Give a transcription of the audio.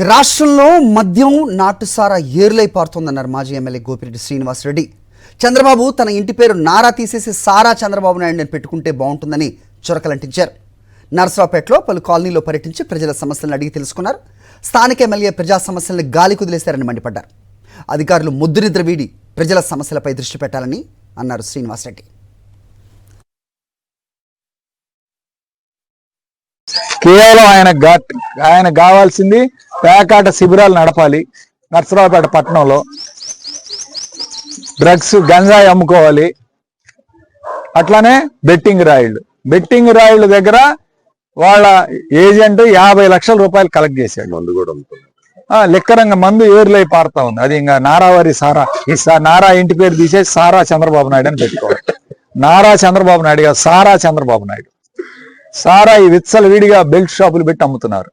రాష్ట్రంలో మద్యం నాటుసారా ఏర్లై పారుతోందన్నారు మాజీ ఎమ్మెల్యే గోపిరెడ్డి శ్రీనివాసరెడ్డి. చంద్రబాబు తన ఇంటి పేరు నారా తీసేసి సారా చంద్రబాబు నాయుడు అని పెట్టుకుంటే బాగుంటుందని చురకలంటించారు. నర్సరావుపేటలో పలు కాలనీలో పర్యటించి ప్రజల సమస్యలను అడిగి తెలుసుకున్నారు. స్థానిక ఎమ్మెల్యే ప్రజా సమస్యలను గాలి కుదిలేశారని మండిపడ్డారు. అధికారులు ముద్దునిద్ర వీడి ప్రజల సమస్యలపై దృష్టి పెట్టాలని అన్నారు శ్రీనివాసరెడ్డి. కేవలం ఆయన కావాల్సింది పేకాట శిబిరాలు నడపాలి. నర్సరావుపేట పట్టణంలో డ్రగ్స్ గంజాయి అమ్ముకోవాలి. అట్లానే బెట్టింగ్ రాయిళ్ల దగ్గర వాళ్ళ ఏజెంట్ 50 లక్షల రూపాయలు కలెక్ట్ చేశాడు. మందు కూడా లిక్కరంగా మందు ఏర్లై పారుతా ఉంది. అది ఇంకా నారావారి సారా. ఈ నారా ఇంటి పేరు తీసేసి సారా చంద్రబాబు నాయుడు అని పెట్టుకోవాలి. నారా చంద్రబాబు నాయుడు కాదు, సారా చంద్రబాబు నాయుడు. సారా ఈ విచ్చల విడిగా బెల్ట్ షాపులు పెట్టి అమ్ముతున్నారు.